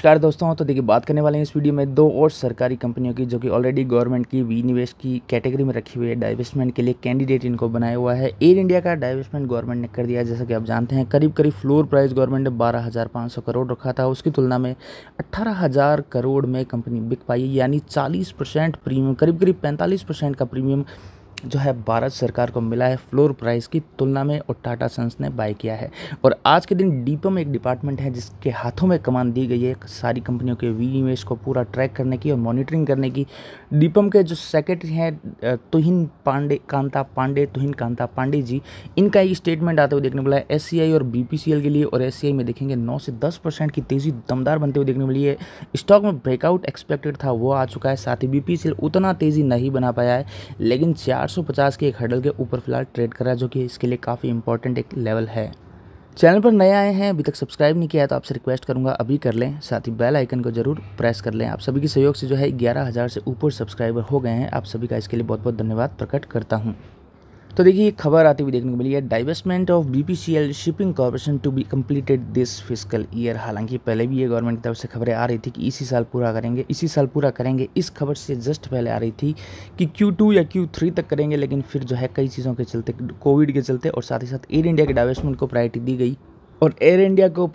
नमस्कार दोस्तों। तो देखिए बात करने वाले हैं इस वीडियो में दो और सरकारी कंपनियों की जो कि ऑलरेडी गवर्नमेंट की विनिवेश की कैटेगरी में रखी हुई है। डाइवेस्टमेंट के लिए कैंडिडेट इनको बनाया हुआ है। एयर इंडिया का डाइवेस्टमेंट गवर्नमेंट ने कर दिया है। जैसा कि आप जानते हैं करीब फ्लोर प्राइस गवर्नमेंट ने 12,500 करोड़ रखा था, उसकी तुलना में 18,000 करोड़ में कंपनी बिक पाई, यानी 40% प्रीमियम, करीब 45% का प्रीमियम जो है भारत सरकार को मिला है फ्लोर प्राइस की तुलना में, और टाटा सन्स ने बाय किया है। और आज के दिन डीपम एक डिपार्टमेंट है जिसके हाथों में कमान दी गई है सारी कंपनियों के विनिवेश को पूरा ट्रैक करने की और मॉनिटरिंग करने की। डीपम के जो सेक्रेटरी हैं तुहिन कांता पांडे जी, इनका एक स्टेटमेंट आते हुए देखने को मिला है एससीआई और बीपीसीएल के लिए। और एससीआई में देखेंगे 9 से 10% की तेज़ी दमदार बनते हुए देखने को मिली है। स्टॉक में ब्रेकआउट एक्सपेक्टेड था वो आ चुका है, साथ ही बीपीसीएल उतना तेज़ी नहीं बना पाया है, लेकिन 450 के एक हर्डल के ऊपर फिलहाल ट्रेड कर रहा है, जो कि इसके लिए काफ़ी इंपॉर्टेंट एक लेवल है। चैनल पर नए आए हैं, अभी तक सब्सक्राइब नहीं किया है तो आपसे रिक्वेस्ट करूंगा अभी कर लें, साथ ही बेल आइकन को जरूर प्रेस कर लें। आप सभी के सहयोग से जो है 11,000 से ऊपर सब्सक्राइबर हो गए हैं। आप सभी का इसके लिए बहुत बहुत धन्यवाद प्रकट करता हूं। तो देखिए खबर आती हुई देखने को मिली है, divestment of BPCL shipping corporation to be completed this fiscal year. हालांकि पहले भी ये गवर्नमेंट की तरफ से खबरें आ रही थी कि इसी साल पूरा करेंगे। इस खबर से जस्ट पहले आ रही थी कि Q2 या Q3 तक करेंगे, लेकिन फिर जो है कई चीज़ों के चलते, कोविड के चलते और साथ ही साथ एयर इंडिया के डाइवेस्टमेंट को प्रायोरिटी दी गई, और एयर इंडिया को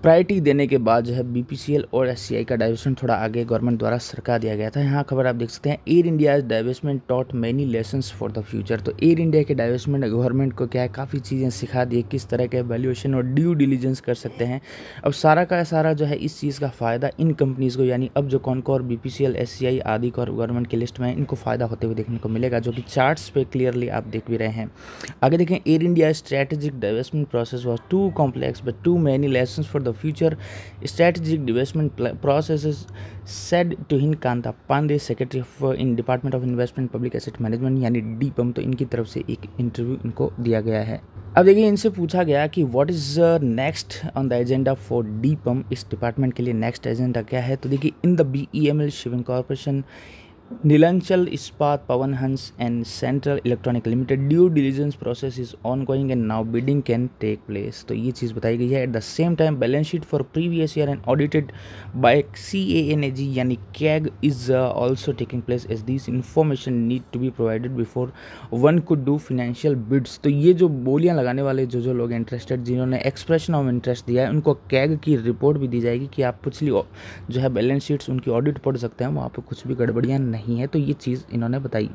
प्रायोरिटी देने के बाद जो है बीपीसीएल और एससीआई का डाइवेस्टमेंट थोड़ा आगे गवर्नमेंट द्वारा सरका दिया गया था। यहाँ खबर आप देख सकते हैं, air India divestment taught many lessons for the future. तो एयर इंडिया के डाइवेस्टमेंट गवर्नमेंट को क्या है, काफ़ी चीज़ें सिखा दी, किस तरह के वैल्यूएशन और ड्यू डिलीजेंस कर सकते हैं। अब सारा का सारा जो है इस चीज़ का फ़ायदा इन कंपनीज़ को, यानी अब जो कॉनकोर, बीपीसीएल, एससीआई आदि को गवर्नमेंट की लिस्ट में है, इनको फ़ायदा होते हुए देखने को मिलेगा, जो कि चार्ट्स पे क्लियरली आप देख भी रहे हैं। आगे देखें, Air India strategic divestment process was too complex but too many lessons for the future strategic divestment processes, said Tuhin Kanta Pandey, secretary in department of investment public asset management यानी डीपम। तो इनकी तरफ से एक इंटरव्यू इनको दिया गया है। अब देखिए इनसे पूछा गया कि what is next on the agenda for डीपम, इस डिपार्टमेंट के लिए नेक्स्ट एजेंडा क्या है। तो देखिए, in the BEML shipping corporation, Neelachal Ispat, Pawan Hans and central electronic limited, due diligence process is ongoing and now bidding can take place. तो ये चीज़ बताई गई है। At the same time balance sheet for previous year and audited by CANAG यानी CAG is also taking place, as this information need to be provided before one could do financial bids. तो ये जो बोलियां लगाने वाले जो लोग interested, जिन्होंने एक्सप्रेशन ऑफ इंटरेस्ट दिया है, उनको कैग की रिपोर्ट भी दी जाएगी कि आप पिछली जो है बैलेंस शीट्स उनकी ऑडिट पढ़ सकते हैं, वहाँ पर कुछ भी गड़बड़ियाँ नहीं है। तो ये चीज़ इन्होंने बताई।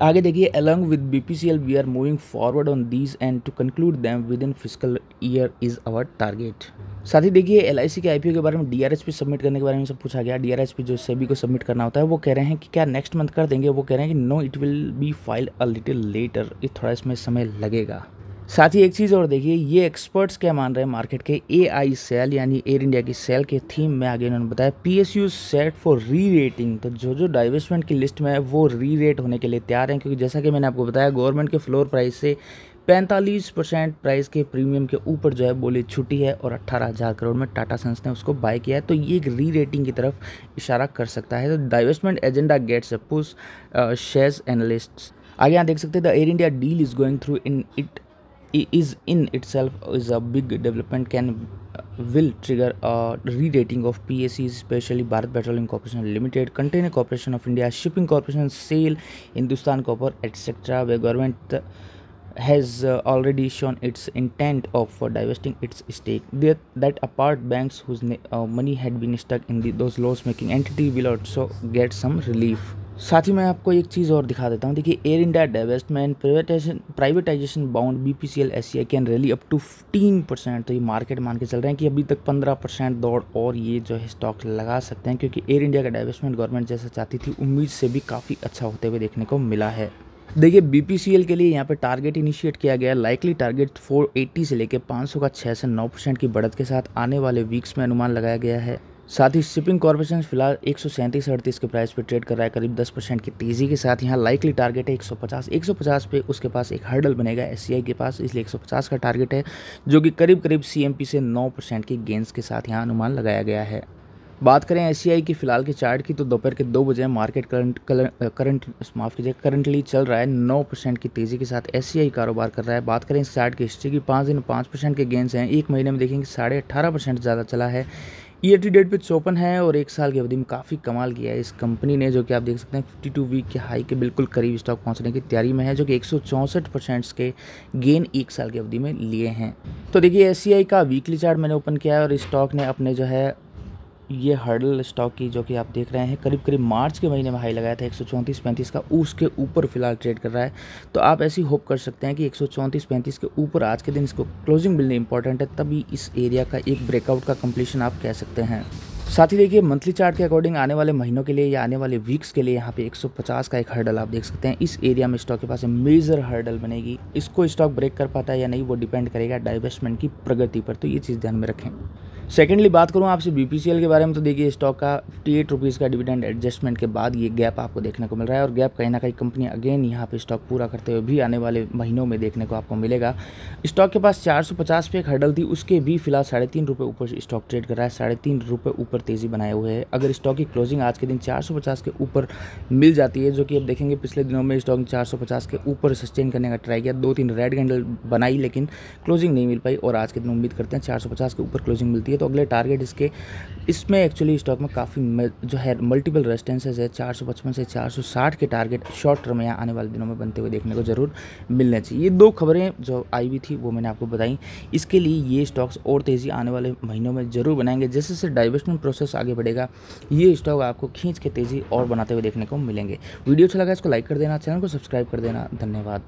आगे देखिए, along with BPCL we are moving forward on these and to conclude them within fiscal year is our target. साथ ही देखिए, LIC के IPO के बारे में DRHP सबमिट करने के बारे में सब पूछा गया। DRHP जो सेबी को सबमिट करना होता है, वो कह रहे हैं कि क्या नेक्स्ट मंथ कर देंगे। वो कह रहे हैं कि no, it will be file a little later, ये थोड़ा इसमें समय लगेगा। साथ ही एक चीज़ और देखिए, ये एक्सपर्ट्स क्या मान रहे हैं मार्केट के, AI सेल यानी एयर इंडिया की सेल के थीम में आगे उन्होंने बताया PSU सेट फॉर री रेटिंग। तो जो डाइवेस्टमेंट की लिस्ट में है वो री रेट होने के लिए तैयार हैं, क्योंकि जैसा कि मैंने आपको बताया, गवर्नमेंट के फ्लोर प्राइस से 45% प्राइस के प्रीमियम के ऊपर जो है बोली छुट्टी है, और 18,000 करोड़ में टाटा सन्स ने उसको बाय किया है। तो ये एक री रेटिंग की तरफ इशारा कर सकता है। तो divestment agenda gets a push, shares analysts. आगे यहाँ देख सकते हैं, the Air India deal is going through in it is in itself is a big development, will trigger a re-rating of PSEs, especially Bharat Petroleum Corporation Limited, Container Corporation of India, Shipping Corporation, SAIL, Hindustan Copper, etc., where government has already shown its intent of divesting its stake. That apart, banks whose money had been stuck in those loss-making entity will also get some relief. साथ ही मैं आपको एक चीज़ और दिखा देता हूँ। देखिए, Air India divestment privatisation bound BPCL SCI can rally up to 15%। तो ये मार्केट मान के चल रहे हैं कि अभी तक 15% दौड़ और ये जो है स्टॉक लगा सकते हैं, क्योंकि एयर इंडिया का डाइवेस्टमेंट गवर्नमेंट जैसा चाहती थी, उम्मीद से भी काफ़ी अच्छा होते हुए देखने को मिला है। देखिए, BPCL के लिए यहाँ पे टारगेट इनिशिएट किया गया, लाइकली टारगेट 480 से लेकर 500 का 6 से 9% की बढ़त के साथ आने वाले वीक्स में अनुमान लगाया गया है। साथ ही शिपिंग कॉर्पोरेशन फिलहाल 137.38 के प्राइस पे ट्रेड कर रहा है, करीब 10% की तेज़ी के साथ। यहाँ लाइकली टारगेट है 150 पे उसके पास एक हर्डल बनेगा SCI के पास, इसलिए 150 का टारगेट है, जो कि करीब CMP से 9% की गेंस के साथ यहाँ अनुमान लगाया गया है। बात करें एससीआई की फ़िलहाल के चार्ट की, तो दोपहर के 2 बजे मार्केट करंटली चल रहा है 9% की तेज़ी के साथ एससीआई कारोबार कर रहा है। बात करें इस चार्ट की हिस्ट्री की, 5 दिन में 5% के गेंस हैं। एक महीने में देखेंगे 18.5% ज़्यादा चला है। ईयर टू डेट पे 54 है और एक साल की अवधि में काफ़ी कमाल किया है इस कंपनी ने, जो कि आप देख सकते हैं 52 वीक के हाई के बिल्कुल करीब स्टॉक पहुंचने की तैयारी में है, जो कि 164% के गेन एक साल की अवधि में लिए हैं। तो देखिए एससीआई का वीकली चार्ट मैंने ओपन किया है और स्टॉक ने अपने जो है ये हर्डल स्टॉक की, जो कि आप देख रहे हैं, करीब मार्च के महीने में हाई लगाया था 134.35 का, उसके ऊपर फिलहाल ट्रेड कर रहा है। तो आप ऐसी होप कर सकते हैं कि 134.35 के ऊपर आज के दिन इसको क्लोजिंग मिलनी इंपॉर्टेंट है, तभी इस एरिया का एक ब्रेकआउट का कंप्लीशन आप कह सकते हैं। साथ ही देखिए मंथली चार्ट के अकॉर्डिंग आने वाले महीनों के लिए या आने वाले वीक्स के लिए यहाँ पे 150 का एक हर्डल आप देख सकते हैं। इस एरिया में स्टॉक के पास मेजर हर्डल बनेगी। इसको स्टॉक ब्रेक कर पाता है या नहीं, वो डिपेंड करेगा डाइवेस्टमेंट की प्रगति पर, तो ये चीज़ ध्यान में रखें। सेकेंडली बात करूँ आपसे बीपीसीएल के बारे में, तो देखिए स्टॉक का 58 रुपीज़ का डिविडेंड एडजस्टमेंट के बाद ये गैप आपको देखने को मिल रहा है और गैप कहीं ना कहीं कंपनी अगेन यहाँ पे स्टॉक पूरा करते हुए भी आने वाले महीनों में देखने को आपको मिलेगा। स्टॉक के पास 450 पे एक हर्डल थी, उसके भी फिलहाल 3.5 रुपये ऊपर स्टॉक ट्रेड कर रहा है। 3.5 रुपये ऊपर तेज़ी बनाए हुए है। अगर स्टॉक की क्लोजिंग आज के दिन 450 के ऊपर मिल जाती है, जो कि अब देखेंगे पिछले दिनों में स्टॉक ने 450 के ऊपर सस्टेन करने का ट्राई किया, 2-3 रेड कैंडल बनाई लेकिन क्लोजिंग नहीं मिल पाई और आज के दिन उम्मीद करते हैं 450 के ऊपर क्लोजिंग मिलती है। तो अगले टारगेट इसमें एक्चुअली स्टॉक में काफ़ी जो है मल्टीपल रेजिस्टेंसेस है, 455 से 460 के टारगेट शॉर्ट टर्म यहाँ आने वाले दिनों में बनते हुए देखने को जरूर मिलने चाहिए। ये 2 खबरें जो आई हुई थी वो मैंने आपको बताई। इसके लिए ये स्टॉक्स और तेज़ी आने वाले महीनों में जरूर बनाएंगे। जैसे जैसे डाइवेस्टमेंट प्रोसेस आगे बढ़ेगा, ये स्टॉक आपको खींच के तेज़ी और बनाते हुए देखने को मिलेंगे। वीडियो अच्छा लगा इसको लाइक कर देना, चैनल को सब्सक्राइब कर देना। धन्यवाद।